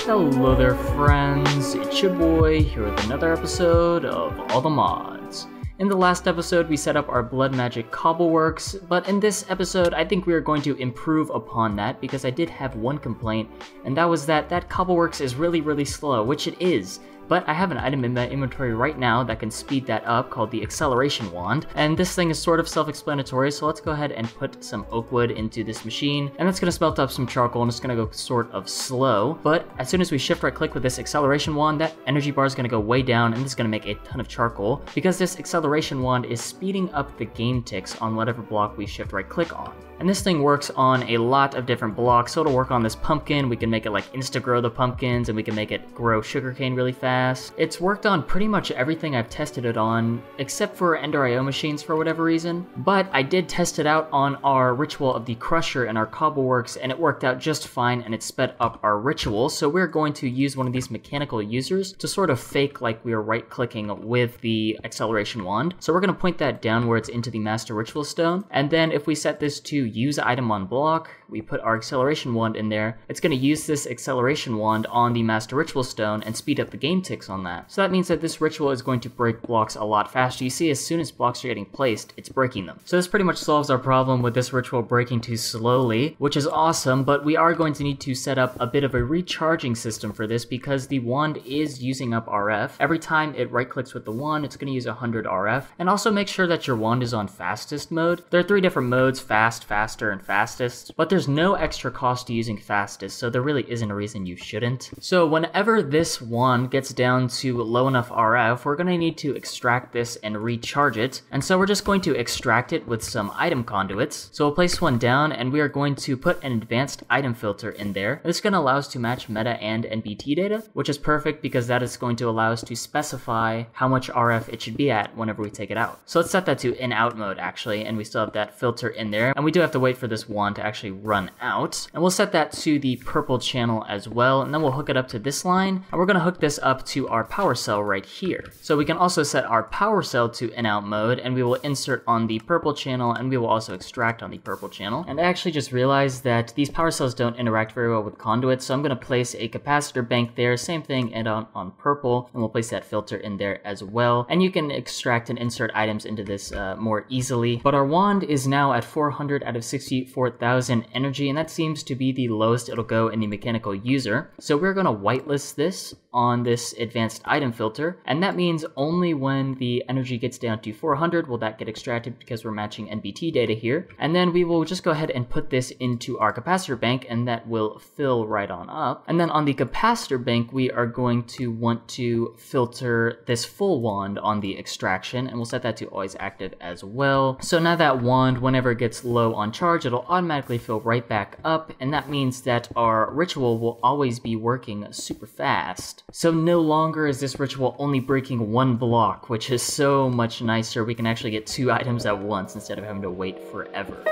Hello there friends, it's your boy here with another episode of All the Mods. In the last episode we set up our blood magic cobbleworks, but in this episode I think we are going to improve upon that because I did have one complaint, and that was that cobbleworks is really slow, which it is. But I have an item in my inventory right now that can speed that up called the acceleration wand, and this thing is sort of self-explanatory, so let's go ahead and put some oak wood into this machine, and that's going to smelt up some charcoal and it's going to go sort of slow. But as soon as we shift right click with this acceleration wand, that energy bar is going to go way down and this is going to make a ton of charcoal because this acceleration wand is speeding up the game ticks on whatever block we shift right click on. And this thing works on a lot of different blocks, so it'll work on this pumpkin. We can make it like insta-grow the pumpkins, and we can make it grow sugarcane really fast. It's worked on pretty much everything I've tested it on, except for Ender IO machines for whatever reason. But I did test it out on our ritual of the crusher and our cobbleworks, and it worked out just fine, and it sped up our ritual. So we're going to use one of these mechanical users to sort of fake like we are right-clicking with the acceleration wand. So we're going to point that downwards into the master ritual stone, and then if we set this to use item on block, we put our acceleration wand in there, it's going to use this acceleration wand on the master ritual stone and speed up the game ticks on that. So that means that this ritual is going to break blocks a lot faster. You see, as soon as blocks are getting placed, it's breaking them. So this pretty much solves our problem with this ritual breaking too slowly, which is awesome, but we are going to need to set up a bit of a recharging system for this because the wand is using up RF. Every time it right clicks with the wand, it's going to use 100 RF. And also make sure that your wand is on fastest mode. There are 3 different modes: fast, faster, and fastest, but there's no extra cost to using fastest, so there really isn't a reason you shouldn't. So whenever this wand gets down to low enough RF, we're going to need to extract this and recharge it, and so we're just going to extract it with some item conduits. So we'll place one down, and we are going to put an advanced item filter in there. This is going to allow us to match meta and NBT data, which is perfect because that is going to allow us to specify how much RF it should be at whenever we take it out. So let's set that to in-out mode actually, and we still have that filter in there, and we do have to wait for this wand to actually run out. And we'll set that to the purple channel as well, and then we'll hook it up to this line, and we're going to hook this up to our power cell right here. So we can also set our power cell to in-out mode, and we will insert on the purple channel, and we will also extract on the purple channel. And I actually just realized that these power cells don't interact very well with conduits, so I'm going to place a capacitor bank there, same thing, and on purple, and we'll place that filter in there as well. And you can extract and insert items into this more easily. But our wand is now at 400 out of 64,000 energy, and that seems to be the lowest it'll go in the mechanical user. So we're going to whitelist this on this advanced item filter, and that means only when the energy gets down to 400 will that get extracted because we're matching NBT data here. And then we will just go ahead and put this into our capacitor bank, and that will fill right on up. And then on the capacitor bank we are going to want to filter this full wand on the extraction, and we'll set that to always active as well. So now that wand, whenever it gets low on charge, it'll automatically fill right back up, and that means that our ritual will always be working super fast. So no longer is this ritual only breaking one block, which is so much nicer. We can actually get 2 items at once instead of having to wait forever.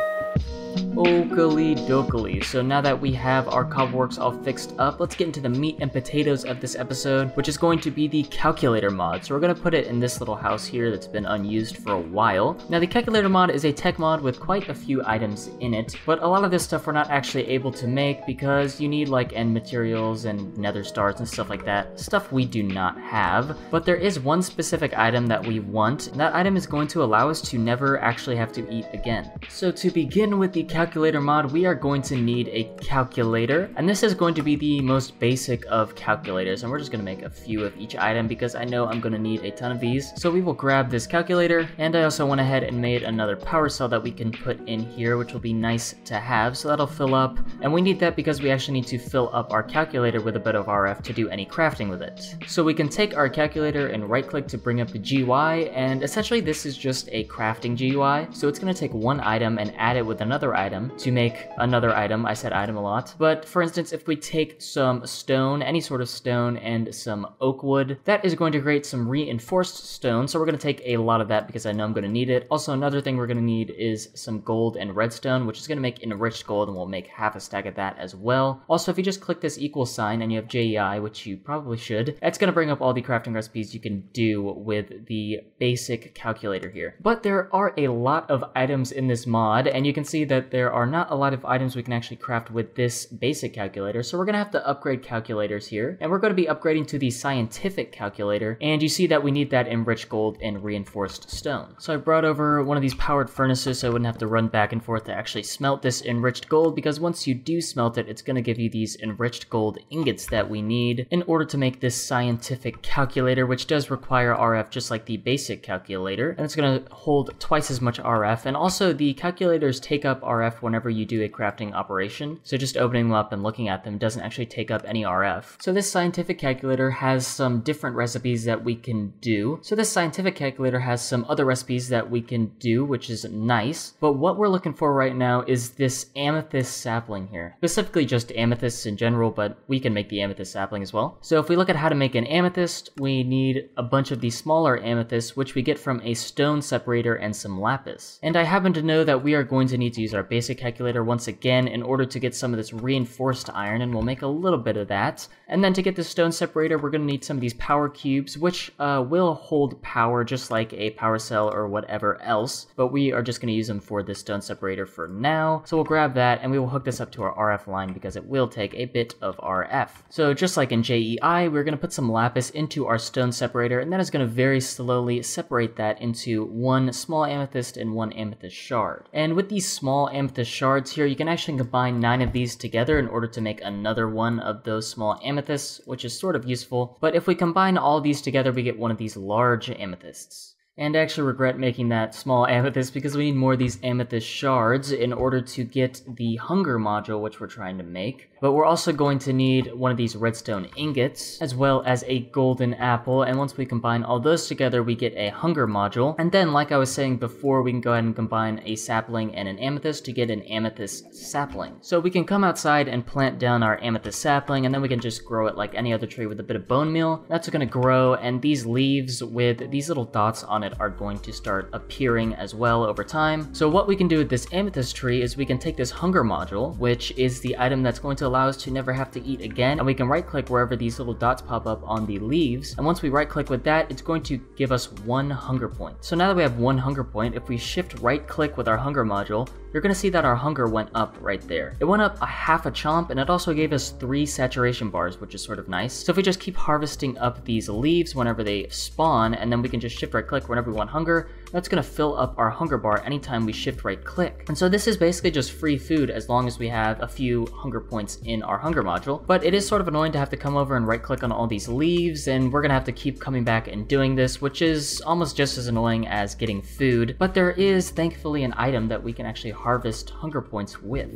Oakley dokley. So now that we have our cobbleworks all fixed up, let's get into the meat and potatoes of this episode, which is going to be the calculator mod. So we're going to put it in this little house here that's been unused for a while. Now the calculator mod is a tech mod with quite a few items in it, but a lot of this stuff we're not actually able to make because you need like end materials and nether stars and stuff like that, stuff we do not have. But there is one specific item that we want, and that item is going to allow us to never actually have to eat again. So to begin with the calculator mod, we are going to need a calculator, and this is going to be the most basic of calculators, and we're just going to make a few of each item because I know I'm going to need a ton of these. So we will grab this calculator, and I also went ahead and made another power cell that we can put in here, which will be nice to have, so that'll fill up. And we need that because we actually need to fill up our calculator with a bit of RF to do any crafting with it. So we can take our calculator and right click to bring up the GUI, and essentially this is just a crafting GUI. So it's going to take one item and add it with another item to make another item. I said item a lot. But for instance, if we take some stone, any sort of stone, and some oak wood, that is going to create some reinforced stone. So we're going to take a lot of that because I know I'm going to need it. Also, another thing we're going to need is some gold and redstone, which is going to make enriched gold, and we'll make half a stack of that as well. Also, if you just click this equal sign and you have JEI, which you probably should, that's going to bring up all the crafting recipes you can do with the basic calculator here. But there are a lot of items in this mod, and you can see that that there are not a lot of items we can actually craft with this basic calculator, so we're gonna have to upgrade calculators here, and we're gonna be upgrading to the scientific calculator, and you see that we need that enriched gold and reinforced stone. So I brought over one of these powered furnaces so I wouldn't have to run back and forth to actually smelt this enriched gold, because once you do smelt it, it's gonna give you these enriched gold ingots that we need in order to make this scientific calculator, which does require RF just like the basic calculator, and it's gonna hold twice as much RF, and also the calculators take up RF whenever you do a crafting operation, so just opening them up and looking at them doesn't actually take up any RF. So this scientific calculator has some different recipes that we can do. So this scientific calculator has some other recipes that we can do, which is nice, but what we're looking for right now is this amethyst sapling here. Specifically just amethysts in general, but we can make the amethyst sapling as well. So if we look at how to make an amethyst, we need a bunch of these smaller amethysts, which we get from a stone separator and some lapis. And I happen to know that we are going to need to use our basic calculator once again in order to get some of this reinforced iron, and we'll make a little bit of that. And then to get the stone separator, we're going to need some of these power cubes, which will hold power just like a power cell or whatever else, but we are just going to use them for this stone separator for now. So we'll grab that and we will hook this up to our RF line because it will take a bit of RF. So just like in JEI, we're going to put some lapis into our stone separator, and that is going to very slowly separate that into one small amethyst and one amethyst shard. And with these small amethyst shards here, you can actually combine 9 of these together in order to make another one of those small amethysts, which is sort of useful. But if we combine all these together, we get one of these large amethysts. And I actually regret making that small amethyst because we need more of these amethyst shards in order to get the hunger module, which we're trying to make. But we're also going to need one of these redstone ingots, as well as a golden apple, and once we combine all those together, we get a hunger module. And then, like I was saying before, we can go ahead and combine a sapling and an amethyst to get an amethyst sapling. So we can come outside and plant down our amethyst sapling, and then we can just grow it like any other tree with a bit of bone meal. That's going to grow, and these leaves with these little dots on it are going to start appearing as well over time. So what we can do with this amethyst tree is we can take this hunger module, which is the item that's going to allow us to never have to eat again, and we can right click wherever these little dots pop up on the leaves, and once we right click with that, it's going to give us 1 hunger point. So now that we have 1 hunger point, if we shift right click with our hunger module, you're going to see that our hunger went up right there. It went up a half a chomp, and it also gave us 3 saturation bars, which is sort of nice. So if we just keep harvesting up these leaves whenever they spawn, and then we can just shift right click whenever we want hunger, that's going to fill up our hunger bar anytime we shift right click. And so this is basically just free food as long as we have a few hunger points in our hunger module. But it is sort of annoying to have to come over and right click on all these leaves, and we're going to have to keep coming back and doing this, which is almost just as annoying as getting food. But there is thankfully an item that we can actually harvest hunger points with.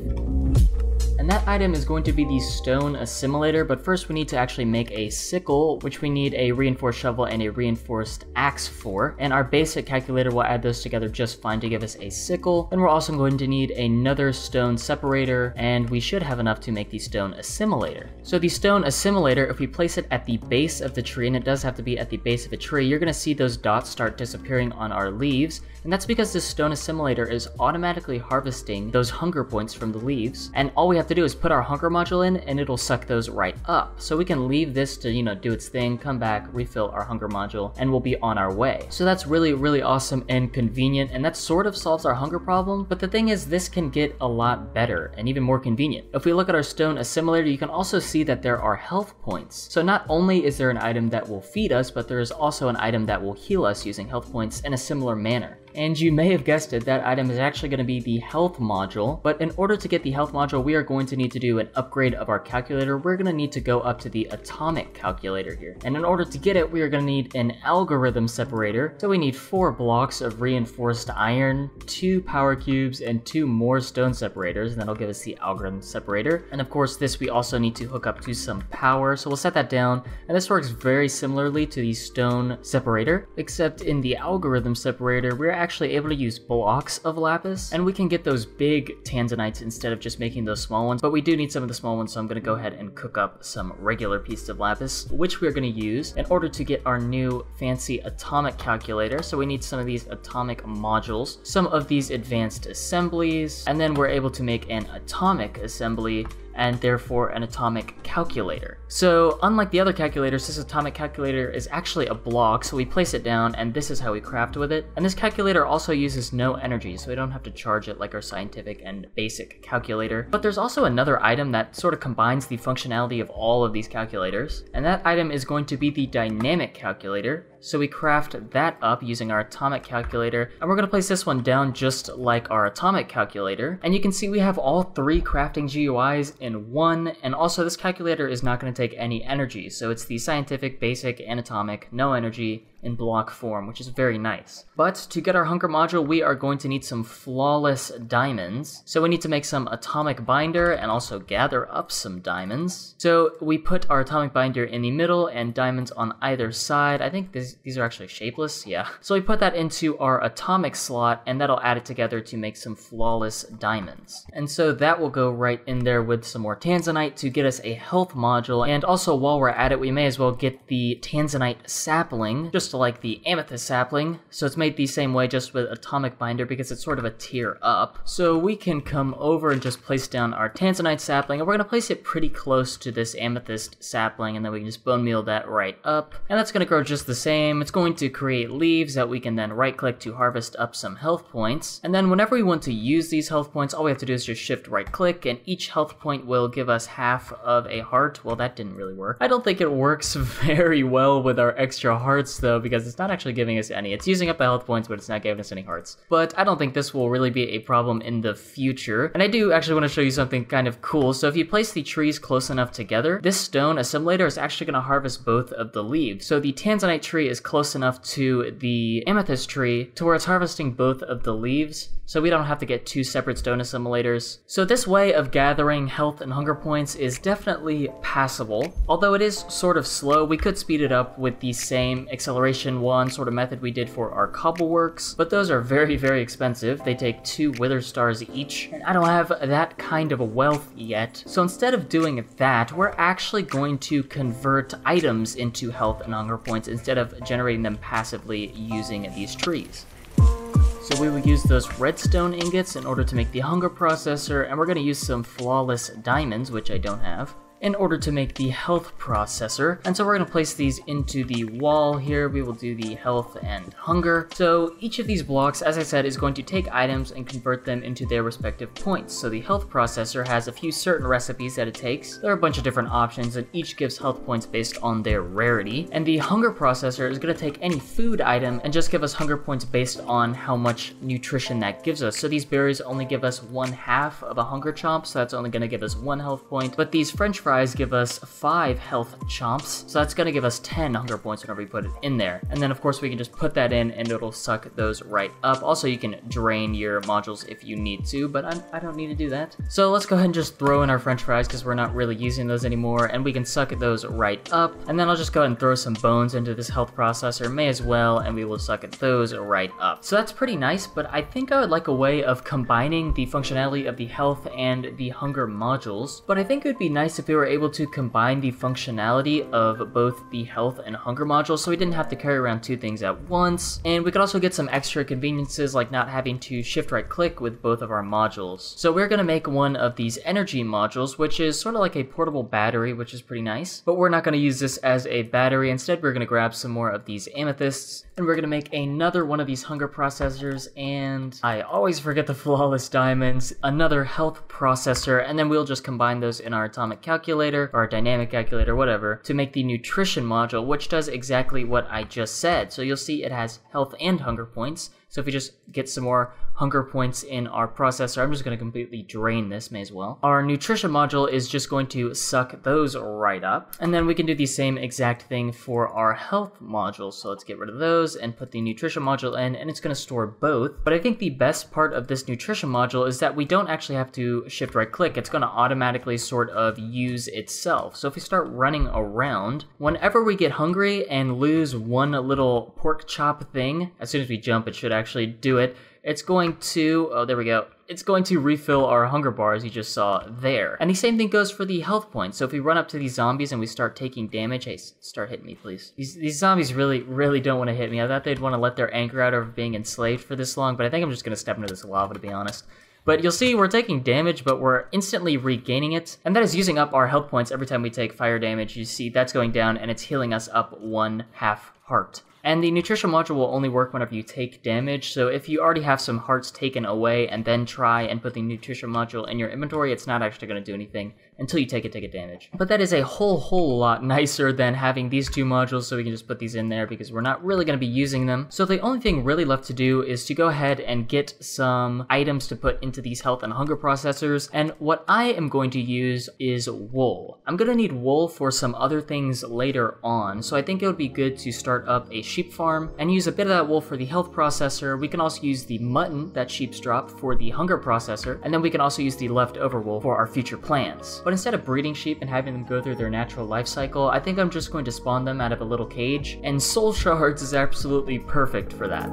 And that item is going to be the stone assimilator, but first we need to actually make a sickle, which we need a reinforced shovel and a reinforced axe for, and our basic calculator will add those together just fine to give us a sickle. Then we're also going to need another stone separator, and we should have enough to make the stone assimilator. So the stone assimilator, if we place it at the base of the tree, and it does have to be at the base of a tree, you're going to see those dots start disappearing on our leaves, and that's because this stone assimilator is automatically harvesting those hunger points from the leaves, and all we have to do is put our hunger module in and it'll suck those right up. So we can leave this to, do its thing, come back, refill our hunger module, and we'll be on our way. So that's really, really awesome and convenient, and that sort of solves our hunger problem, but the thing is this can get a lot better and even more convenient. If we look at our stone assimilator, you can also see that there are health points. So not only is there an item that will feed us, but there is also an item that will heal us using health points in a similar manner. And you may have guessed it, that item is actually going to be the health module, but in order to get the health module, we are going to need to do an upgrade of our calculator. We're going to need to go up to the atomic calculator here. And in order to get it, we are going to need an algorithm separator. So we need 4 blocks of reinforced iron, 2 power cubes, and 2 more stone separators, and that'll give us the algorithm separator. And of course, this we also need to hook up to some power, so we'll set that down. And this works very similarly to the stone separator, except in the algorithm separator, we're actually able to use blocks of lapis, and we can get those big tanzanites instead of just making those small ones, but we do need some of the small ones, so I'm going to go ahead and cook up some regular pieces of lapis, which we're going to use in order to get our new fancy atomic calculator. So we need some of these atomic modules, some of these advanced assemblies, and then we're able to make an atomic assembly and therefore an atomic calculator. So unlike the other calculators, this atomic calculator is actually a block, so we place it down and this is how we craft with it. And this calculator also uses no energy, so we don't have to charge it like our scientific and basic calculator. But there's also another item that sort of combines the functionality of all of these calculators, and that item is going to be the dynamic calculator. So we craft that up using our atomic calculator, and we're going to place this one down just like our atomic calculator. And you can see we have all 3 crafting GUIs in one, and also this calculator is not going to take any energy. So it's the scientific, basic, and atomic, no energy, in block form, which is very nice. But to get our hunger module, we are going to need some flawless diamonds. So we need to make some atomic binder and also gather up some diamonds. So we put our atomic binder in the middle and diamonds on either side. I think these are actually shapeless, yeah. So we put that into our atomic slot, and that'll add it together to make some flawless diamonds. And so that will go right in there with some more tanzanite to get us a health module. And also while we're at it, we may as well get the tanzanite sapling, just like the amethyst sapling. So it's made the same way, just with atomic binder, because it's sort of a tier up. So we can come over and just place down our tanzanite sapling, and we're gonna place it pretty close to this amethyst sapling, and then we can just bone meal that right up. And that's gonna grow just the same. It's going to create leaves that we can then right click to harvest up some health points. And then whenever we want to use these health points, all we have to do is just shift right click, and each health point will give us half of a heart. Well, that didn't really work. I don't think it works very well with our extra hearts though, because it's not actually giving us any. It's using up the health points, but it's not giving us any hearts. But I don't think this will really be a problem in the future. And I do actually want to show you something kind of cool. So if you place the trees close enough together, this stone assimilator is actually going to harvest both of the leaves. So the tanzanite tree is close enough to the amethyst tree to where it's harvesting both of the leaves, so we don't have to get 2 separate stone assimilators. So this way of gathering health and hunger points is definitely passable. Although it is sort of slow, we could speed it up with the same acceleration 1 sort of method we did for our cobbleworks, but those are very, very expensive. They take 2 wither stars each, and I don't have that kind of a wealth yet. So instead of doing that, we're actually going to convert items into health and hunger points instead of generating them passively using these trees. So we will use those redstone ingots in order to make the hunger processor, and we're going to use some flawless diamonds, which I don't have, in order to make the health processor. And so we're going to place these into the wall here. We will do the health and hunger. So each of these blocks, as I said, is going to take items and convert them into their respective points. So the health processor has a few certain recipes that it takes. There are a bunch of different options, and each gives health points based on their rarity. And the hunger processor is going to take any food item and just give us hunger points based on how much nutrition that gives us. So these berries only give us 1/2 of a hunger chomp, so that's only going to give us 1 health point. But these french fries give us 5 health chomps, so that's going to give us 10 hunger points whenever we put it in there. And then of course we can just put that in and it'll suck those right up. Also you can drain your modules if you need to, but I don't need to do that. So let's go ahead and just throw in our french fries because we're not really using those anymore, and we can suck those right up. And then I'll just go ahead and throw some bones into this health processor, may as well, and we will suck those right up. So that's pretty nice, but I think I would like a way of combining the functionality of the health and the hunger modules. But I think it would be nice if we were able to combine the functionality of both the health and hunger modules, so we didn't have to carry around 2 things at once. And we could also get some extra conveniences like not having to shift right click with both of our modules. So we're going to make one of these energy modules, which is sort of like a portable battery, which is pretty nice. But we're not going to use this as a battery. Instead, we're going to grab some more of these amethysts, and we're going to make another one of these hunger processors, and I always forget the flawless diamonds, another health processor, and then we'll just combine those in our atomic calculator, or our dynamic calculator, whatever, to make the nutrition module, which does exactly what I just said. So you'll see it has health and hunger points. So if we just get some more hunger points in our processor, I'm just going to completely drain this, may as well. Our nutrition module is just going to suck those right up. And then we can do the same exact thing for our health module. So let's get rid of those and put the nutrition module in, and it's going to store both. But I think the best part of this nutrition module is that we don't actually have to shift right click. It's going to automatically sort of use itself. So if we start running around, whenever we get hungry and lose one little pork chop thing, as soon as we jump, it should actually do it. It's going to, oh, there we go. It's going to refill our hunger bars you just saw there. And the same thing goes for the health points. So if we run up to these zombies and we start taking damage, hey, start hitting me, please. These zombies really don't want to hit me. I thought they'd want to let their anger out over being enslaved for this long, but I think I'm just going to step into this lava, to be honest. But you'll see we're taking damage, but we're instantly regaining it. And that is using up our health points every time we take fire damage. You see that's going down and it's healing us up 1/2 heart. And the nutrition module will only work whenever you take damage, so if you already have some hearts taken away and then try and put the nutrition module in your inventory, it's not actually going to do anything until you take a damage. But that is a whole lot nicer than having these two modules, so we can just put these in there because we're not really going to be using them. So the only thing really left to do is to go ahead and get some items to put into these health and hunger processors, and what I am going to use is wool. I'm going to need wool for some other things later on, so I think it would be good to start up a sheep farm and use a bit of that wool for the health processor. We can also use the mutton that sheeps drop for the hunger processor, and then we can also use the leftover wool for our future plans. But instead of breeding sheep and having them go through their natural life cycle, I think I'm just going to spawn them out of a little cage, and soul shards is absolutely perfect for that.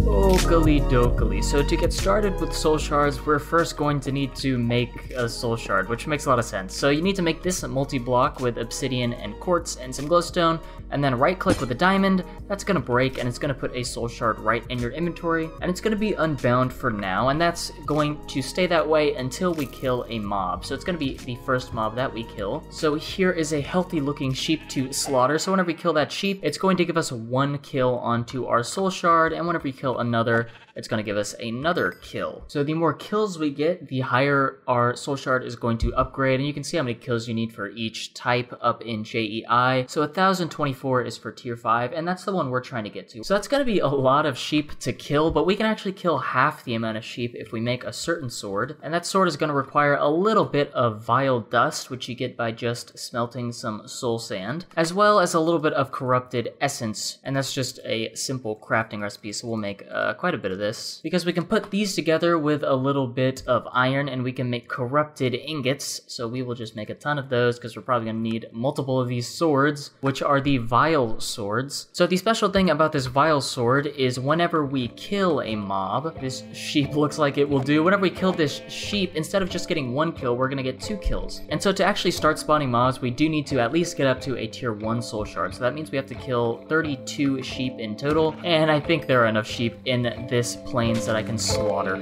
Oakley dokley. So to get started with soul shards, we're first going to need to make a soul shard, which makes a lot of sense. So you need to make this multi-block with obsidian and quartz and some glowstone, and then right click with a diamond. That's gonna break and it's gonna put a soul shard right in your inventory, and it's gonna be unbound for now, and that's going to stay that way until we kill a mob. So it's gonna be the first mob that we kill. So here is a healthy looking sheep to slaughter. So whenever we kill that sheep, it's going to give us 1 kill onto our soul shard, and whenever we kill another, it's going to give us another kill. So the more kills we get, the higher our soul shard is going to upgrade, and you can see how many kills you need for each type up in JEI. So 1024 is for tier 5, and that's the one we're trying to get to. So that's going to be a lot of sheep to kill, but we can actually kill half the amount of sheep if we make a certain sword, and that sword is going to require a little bit of vile dust, which you get by just smelting some soul sand, as well as a little bit of corrupted essence, and that's just a simple crafting recipe, so we'll make quite a bit of this, because we can put these together with a little bit of iron and we can make corrupted ingots. So we will just make a ton of those because we're probably going to need multiple of these swords, which are the vile swords. So the special thing about this vile sword is whenever we kill a mob, this sheep looks like it will do, whenever we kill this sheep, instead of just getting 1 kill, we're going to get 2 kills. And so to actually start spawning mobs, we do need to at least get up to a tier 1 soul shard. So that means we have to kill 32 sheep in total, and I think there are enough sheep in this plains that I can slaughter.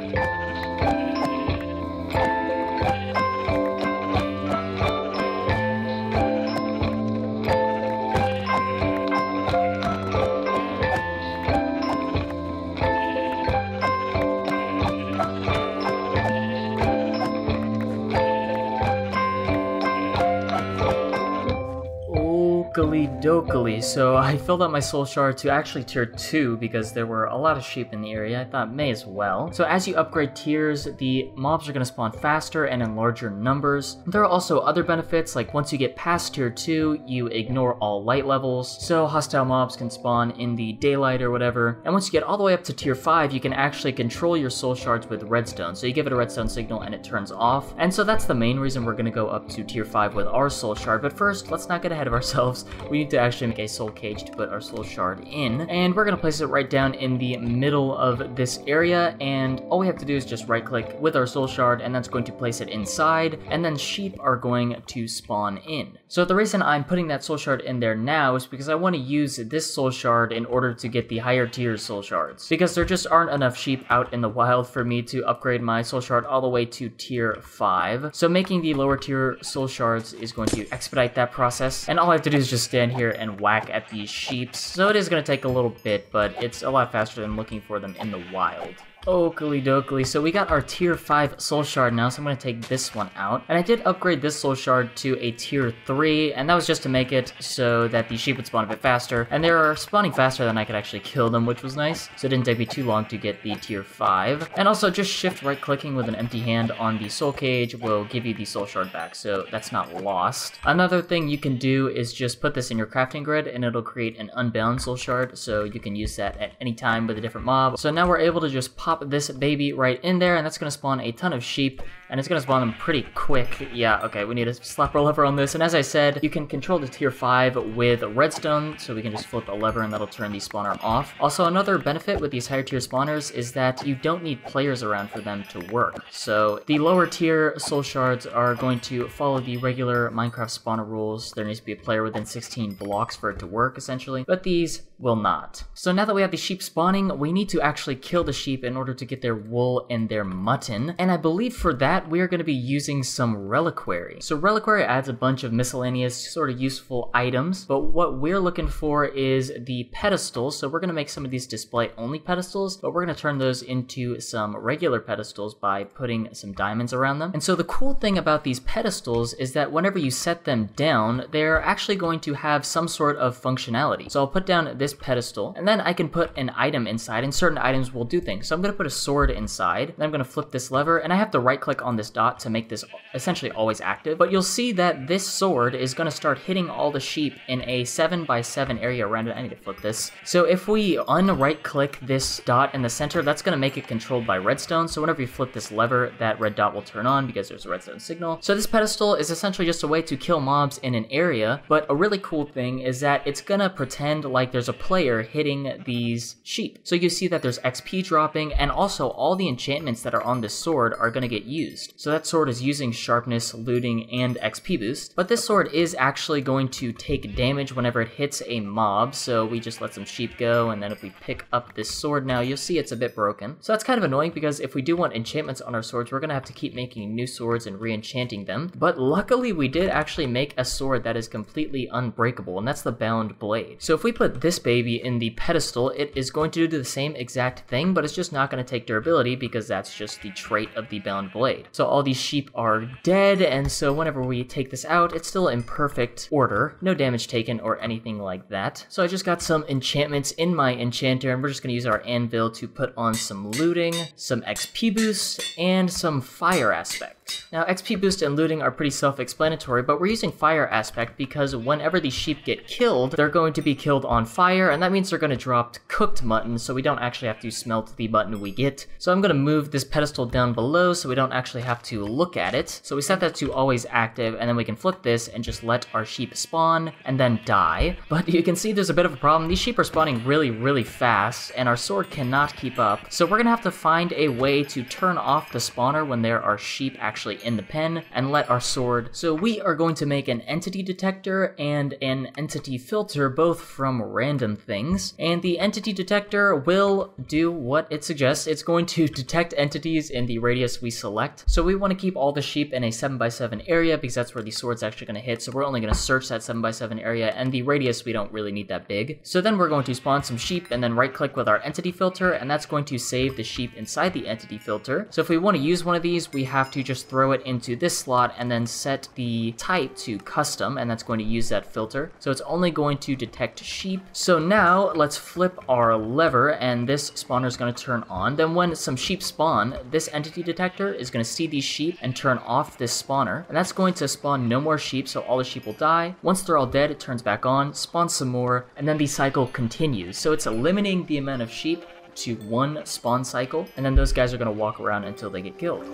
Dokely. So I filled up my soul shard to actually tier 2 because there were a lot of sheep in the area. I thought may as well. So as you upgrade tiers, the mobs are going to spawn faster and in larger numbers. There are also other benefits, like once you get past tier 2, you ignore all light levels, so hostile mobs can spawn in the daylight or whatever. And once you get all the way up to tier 5, you can actually control your soul shards with redstone. So you give it a redstone signal and it turns off. And so that's the main reason we're going to go up to tier 5 with our soul shard. But first, let's not get ahead of ourselves. We need to actually make a soul cage to put our soul shard in, and we're going to place it right down in the middle of this area, and all we have to do is just right click with our soul shard, and that's going to place it inside, and then sheep are going to spawn in. So the reason I'm putting that soul shard in there now is because I want to use this soul shard in order to get the higher tier soul shards, because there just aren't enough sheep out in the wild for me to upgrade my soul shard all the way to tier 5. So making the lower tier soul shards is going to expedite that process, and all I have to do is just stand here and whack at these sheep. So it is going to take a little bit, but it's a lot faster than looking for them in the wild. Oakley dokley. So we got our tier 5 soul shard now, so I'm going to take this one out. And I did upgrade this soul shard to a tier 3, and that was just to make it so that the sheep would spawn a bit faster. And they are spawning faster than I could actually kill them, which was nice. So it didn't take me too long to get the tier 5. And also just shift right clicking with an empty hand on the soul cage will give you the soul shard back, so that's not lost. Another thing you can do is just put this in your crafting grid and it'll create an unbound soul shard, so you can use that at any time with a different mob. So now we're able to just pop this baby right in there, and that's going to spawn a ton of sheep, and it's gonna spawn them pretty quick. Yeah, okay, we need to slap our lever on this, and as I said, you can control the tier 5 with redstone, so we can just flip a lever and that'll turn the spawner off. Also, another benefit with these higher tier spawners is that you don't need players around for them to work. So the lower tier soul shards are going to follow the regular Minecraft spawner rules. There needs to be a player within 16 blocks for it to work, essentially, but these will not. So now that we have the sheep spawning, we need to actually kill the sheep in order to get their wool and their mutton, and I believe for that we are going to be using some reliquary. So reliquary adds a bunch of miscellaneous sort of useful items, but what we're looking for is the pedestals. So we're going to make some of these display only pedestals, but we're going to turn those into some regular pedestals by putting some diamonds around them. And so the cool thing about these pedestals is that whenever you set them down, they're actually going to have some sort of functionality. So I'll put down this pedestal, and then I can put an item inside, and certain items will do things. So I'm going to put a sword inside, then I'm going to flip this lever, and I have to right click on this dot to make this essentially always active. But you'll see that this sword is going to start hitting all the sheep in a 7x7 area around it. I need to flip this. So if we unright click this dot in the center, that's going to make it controlled by redstone. So whenever you flip this lever, that red dot will turn on because there's a redstone signal. So this pedestal is essentially just a way to kill mobs in an area, but a really cool thing is that it's going to pretend like there's a player hitting these sheep. So you see that there's XP dropping, and also all the enchantments that are on this sword are going to get used. So that sword is using sharpness, looting, and XP boost, but this sword is actually going to take damage whenever it hits a mob. So we just let some sheep go, and then if we pick up this sword now, you'll see it's a bit broken. So that's kind of annoying because if we do want enchantments on our swords, we're going to have to keep making new swords and re-enchanting them. But luckily we did actually make a sword that is completely unbreakable, and that's the bound blade. So if we put this baby in the pedestal, it is going to do the same exact thing, but it's just not going to take durability because that's just the trait of the bound blade. So all these sheep are dead, and so whenever we take this out, it's still in perfect order. No damage taken or anything like that. So I just got some enchantments in my enchanter, and we're just going to use our anvil to put on some looting, some XP boost, and some fire aspect. Now, XP boost and looting are pretty self-explanatory, but we're using fire aspect because whenever these sheep get killed, they're going to be killed on fire, and that means they're going to drop cooked mutton, so we don't actually have to smelt the mutton we get. So I'm going to move this pedestal down below so we don't actually have to look at it. So we set that to always active, and then we can flip this and just let our sheep spawn and then die. But you can see there's a bit of a problem. These sheep are spawning really, really fast, and our sword cannot keep up. So we're going to have to find a way to turn off the spawner when there are sheep actually in the pen and let our sword. So we are going to make an entity detector and an entity filter, both from random things, and the entity detector will do what it suggests. It's going to detect entities in the radius we select. So we want to keep all the sheep in a 7x7 area because that's where the sword's actually going to hit. So we're only going to search that 7x7 area, and the radius we don't really need that big. So then we're going to spawn some sheep and then right click with our entity filter, and that's going to save the sheep inside the entity filter. So if we want to use one of these, we have to just throw it into this slot and then set the type to custom, and that's going to use that filter. So it's only going to detect sheep. So now let's flip our lever, and this spawner is going to turn on. Then when some sheep spawn, this entity detector is going to see these sheep and turn off this spawner, and that's going to spawn no more sheep, so all the sheep will die. Once they're all dead, it turns back on, spawns some more, and then the cycle continues. So it's limiting the amount of sheep to one spawn cycle, and then those guys are going to walk around until they get killed.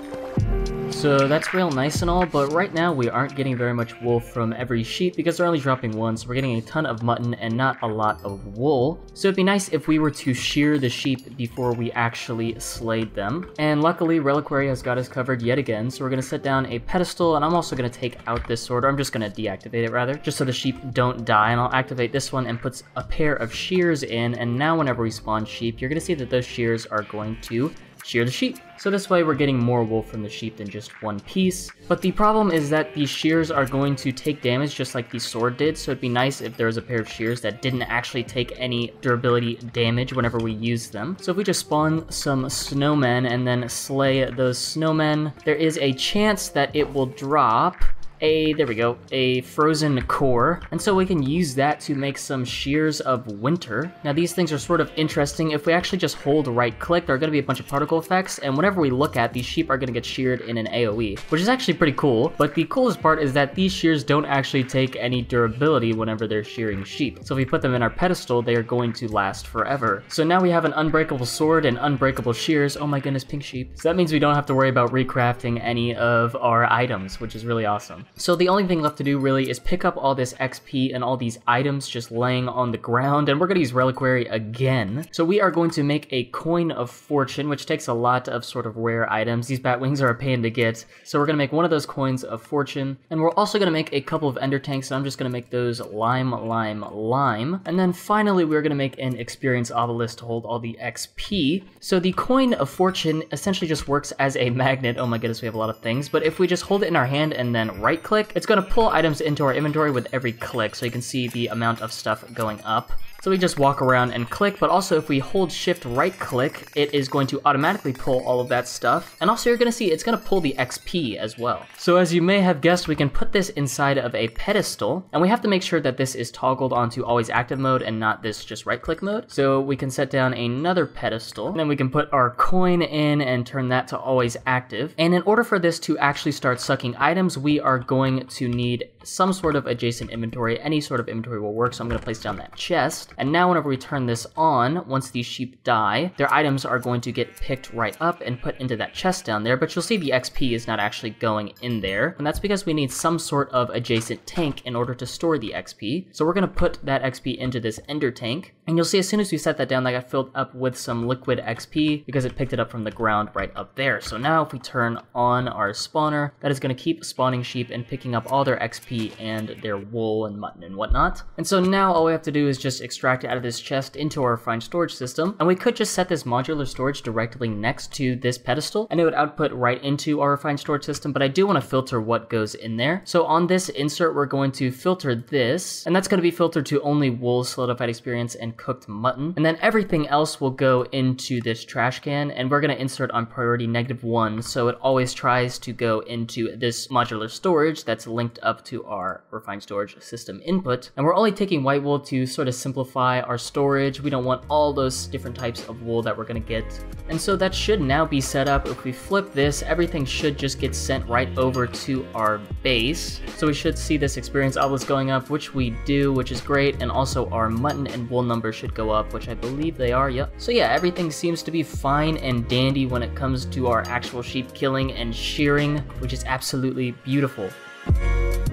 So that's real nice and all, but right now we aren't getting very much wool from every sheep because they're only dropping one, so we're getting a ton of mutton and not a lot of wool. So it'd be nice if we were to shear the sheep before we actually slayed them. And luckily, Reliquary has got us covered yet again, so we're going to set down a pedestal, and I'm also going to take out this sword, or I'm just going to deactivate it rather, just so the sheep don't die, and I'll activate this one and put a pair of shears in, and now whenever we spawn sheep, you're going to see that those shears are going to shear the sheep. So this way we're getting more wool from the sheep than just one piece. But the problem is that these shears are going to take damage just like the sword did, so it'd be nice if there was a pair of shears that didn't actually take any durability damage whenever we use them. So if we just spawn some snowmen and then slay those snowmen, there is a chance that it will drop there we go, a frozen core, and so we can use that to make some shears of winter. Now these things are sort of interesting. If we actually just hold right click, there are going to be a bunch of particle effects, and whenever we look at these sheep are going to get sheared in an AoE, which is actually pretty cool. But the coolest part is that these shears don't actually take any durability whenever they're shearing sheep. So if we put them in our pedestal, they are going to last forever. So now we have an unbreakable sword and unbreakable shears. Oh my goodness, pink sheep. So that means we don't have to worry about recrafting any of our items, which is really awesome. So the only thing left to do really is pick up all this XP and all these items just laying on the ground, and we're going to use reliquary again. So we are going to make a coin of fortune, which takes a lot of sort of rare items. These bat wings are a pain to get, so we're going to make one of those coins of fortune, and we're also going to make a couple of ender tanks, so I'm just going to make those lime, and then finally we're going to make an experience obelisk to hold all the XP. So the coin of fortune essentially just works as a magnet. Oh my goodness, we have a lot of things, but if we just hold it in our hand and then right click, it's going to pull items into our inventory with every click, so you can see the amount of stuff going up. So we just walk around and click, but also if we hold shift right click, it is going to automatically pull all of that stuff. And also you're going to see it's going to pull the XP as well. So as you may have guessed, we can put this inside of a pedestal, and we have to make sure that this is toggled onto always active mode and not this just right click mode. So we can set down another pedestal, and then we can put our coin in and turn that to always active. And in order for this to actually start sucking items, we are going to need some sort of adjacent inventory. Any sort of inventory will work, so I'm going to place down that chest. And now whenever we turn this on, once these sheep die, their items are going to get picked right up and put into that chest down there, but you'll see the XP is not actually going in there, and that's because we need some sort of adjacent tank in order to store the XP. So we're going to put that XP into this ender tank, and you'll see as soon as we set that down, that got filled up with some liquid XP because it picked it up from the ground right up there. So now if we turn on our spawner, that is going to keep spawning sheep and picking up all their XP and their wool and mutton and whatnot. And so now all we have to do is just extract it out of this chest into our refined storage system, and we could just set this modular storage directly next to this pedestal and it would output right into our refined storage system, but I do want to filter what goes in there. So on this insert we're going to filter this, and that's going to be filtered to only wool, solidified experience, and cooked mutton, and then everything else will go into this trash can, and we're going to insert on priority -1, so it always tries to go into this modular storage that's linked up to our refined storage system input. And we're only taking white wool to sort of simplify our storage. We don't want all those different types of wool that we're going to get. And so that should now be set up. If we flip this, everything should just get sent right over to our base. So we should see this experience obelisk going up, which we do, which is great. And also our mutton and wool numbers should go up, which I believe they are, yep. So yeah, everything seems to be fine and dandy when it comes to our actual sheep killing and shearing, which is absolutely beautiful.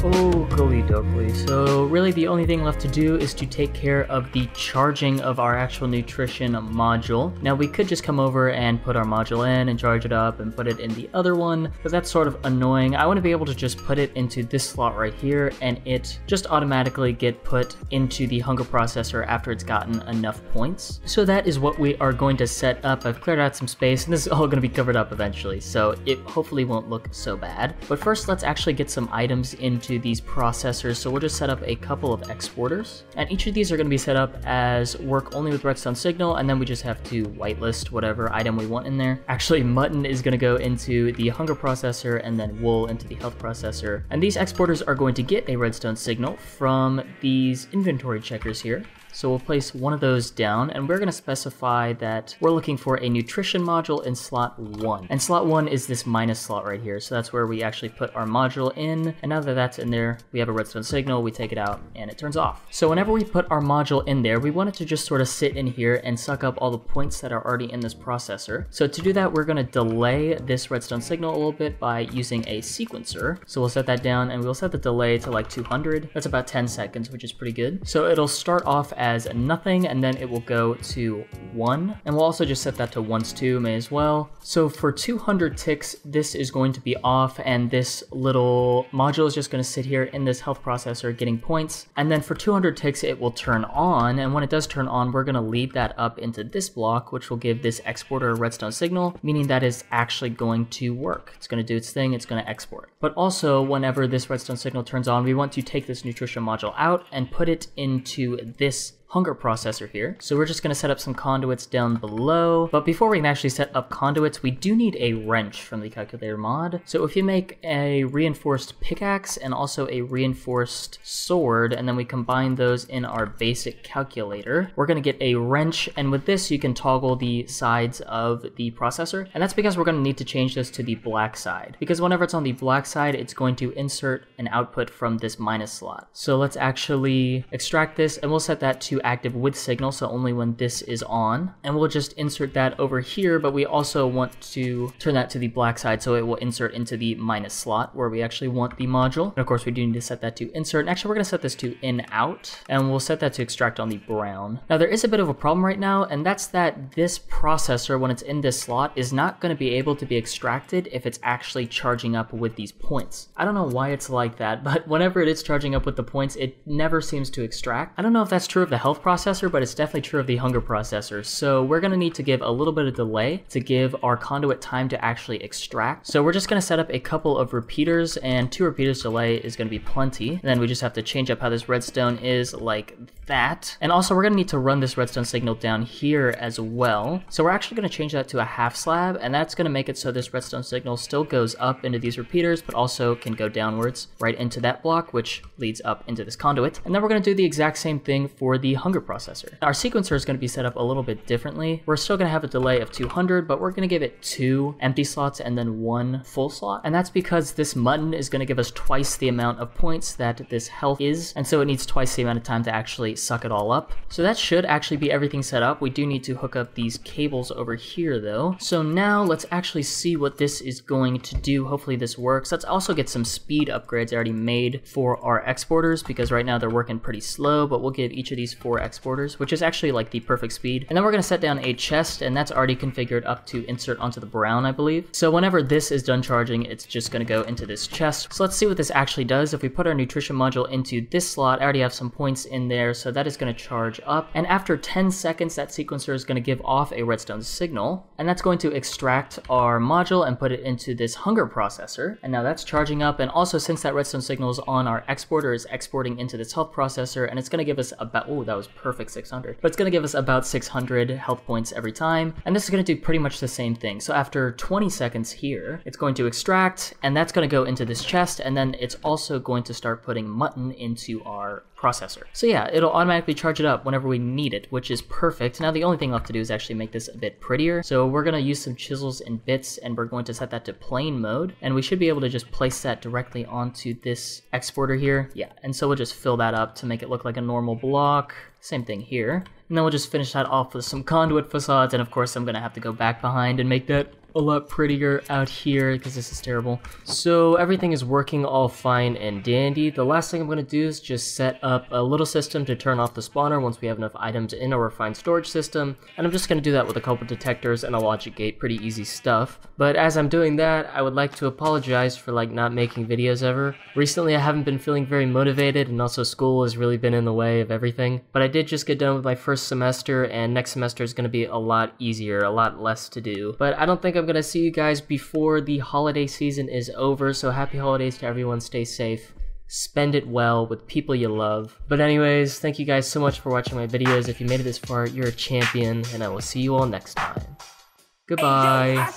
Oakley dokley. So really the only thing left to do is to take care of the charging of our actual nutrition module. Now we could just come over and put our module in and charge it up and put it in the other one, but that's sort of annoying. I want to be able to just put it into this slot right here and it just automatically get put into the hunger processor after it's gotten enough points. So that is what we are going to set up. I've cleared out some space and this is all going to be covered up eventually, so it hopefully won't look so bad. But first let's actually get some items into these processors. So we'll just set up a couple of exporters, and each of these are going to be set up as work only with redstone signal, and then we just have to whitelist whatever item we want in there. Actually, mutton is going to go into the hunger processor and then wool into the health processor, and these exporters are going to get a redstone signal from these inventory checkers here. So we'll place one of those down, and we're going to specify that we're looking for a nutrition module in slot 1. And slot 1 is this minus slot right here, so that's where we actually put our module in. And now that that's in there, we have a redstone signal, we take it out, and it turns off. So whenever we put our module in there, we want it to just sort of sit in here and suck up all the points that are already in this processor. So to do that, we're going to delay this redstone signal a little bit by using a sequencer. So we'll set that down, and we'll set the delay to like 200. That's about 10 seconds, which is pretty good. So it'll start off as nothing, and then it will go to 1, and we'll also just set that to once too, may as well. So for 200 ticks, this is going to be off, and this little module is just going to sit here in this health processor getting points, and then for 200 ticks it will turn on, and when it does turn on, we're going to lead that up into this block, which will give this exporter a redstone signal, meaning that is actually going to work. It's going to do its thing, it's going to export. But also, whenever this redstone signal turns on, we want to take this nutrition module out and put it into this hunger processor here. So we're just gonna set up some conduits down below. But before we can actually set up conduits, we do need a wrench from the calculator mod. So if you make a reinforced pickaxe and also a reinforced sword, and then we combine those in our basic calculator, we're gonna get a wrench, and with this you can toggle the sides of the processor. And that's because we're gonna need to change this to the black side, because whenever it's on the black side, it's going to insert an output from this minus slot. So let's actually extract this, and we'll set that to active with signal, so only when this is on. And we'll just insert that over here, but we also want to turn that to the black side so it will insert into the minus slot where we actually want the module. And of course we do need to set that to insert. And actually we're gonna set this to in out, and we'll set that to extract on the brown. Now there is a bit of a problem right now, and that's that this processor, when it's in this slot, is not gonna be able to be extracted if it's actually charging up with these points. I don't know why it's like that, but whenever it is charging up with the points, it never seems to extract. I don't know if that's true of the health processor, but it's definitely true of the hunger processor. So we're gonna need to give a little bit of delay to give our conduit time to actually extract. So we're just gonna set up a couple of repeaters, and 2 repeaters delay is gonna be plenty. And then we just have to change up how this redstone is like that. And also we're gonna need to run this redstone signal down here as well. So we're actually gonna change that to a half slab, and that's gonna make it so this redstone signal still goes up into these repeaters, but also can go downwards right into that block, which leads up into this conduit. And then we're gonna do the exact same thing for the hunger processor. Our sequencer is gonna be set up a little bit differently. We're still gonna have a delay of 200, but we're gonna give it 2 empty slots and then 1 full slot. And that's because this mutton is gonna give us twice the amount of points that this health is, and so it needs twice the amount of time to actually suck it all up. So that should actually be everything set up. We do need to hook up these cables over here though. So now let's actually see what this is going to do. Hopefully this works. Let's also get some speed upgrades I already made for our exporters, because right now they're working pretty slow, but we'll give each of these 4 exporters, which is actually like the perfect speed. And then we're gonna set down a chest, and that's already configured up to insert onto the brown, I believe. So whenever this is done charging, it's just gonna go into this chest. So let's see what this actually does. If we put our nutrition module into this slot, I already have some points in there, so that is gonna charge up. And after 10 seconds, that sequencer is gonna give off a redstone signal, and that's going to extract our module and put it into this hunger processor. And now that's charging up, and also since that redstone signal is on, our exporter is exporting into this health processor, and it's gonna give us about, oh, that was perfect 600. But it's gonna give us about 600 health points every time, and this is gonna do pretty much the same thing. So after 20 seconds here, it's going to extract, and that's gonna go into this chest, and then it's also going to start putting mutton into our processor. So yeah, it'll automatically charge it up whenever we need it, which is perfect. Now the only thing left to do is actually make this a bit prettier. So we're gonna use some chisels and bits, and we're going to set that to plain mode, and we should be able to just place that directly onto this exporter here. Yeah, and so we'll just fill that up to make it look like a normal block. Same thing here. And then we'll just finish that off with some conduit facades, and of course I'm gonna have to go back behind and make that a lot prettier out here because this is terrible. So everything is working all fine and dandy. The last thing I'm going to do is just set up a little system to turn off the spawner once we have enough items in our refined storage system, and I'm just going to do that with a couple detectors and a logic gate. Pretty easy stuff. But as I'm doing that, I would like to apologize for like not making videos ever. Recently I haven't been feeling very motivated, and also school has really been in the way of everything. But I did just get done with my first semester, and next semester is going to be a lot easier, a lot less to do. But I don't think I'm gonna see you guys before the holiday season is over, so happy holidays to everyone. Stay safe, spend it well with people you love. But anyways, thank you guys so much for watching my videos. If you made it this far, you're a champion, and I will see you all next time. Goodbye.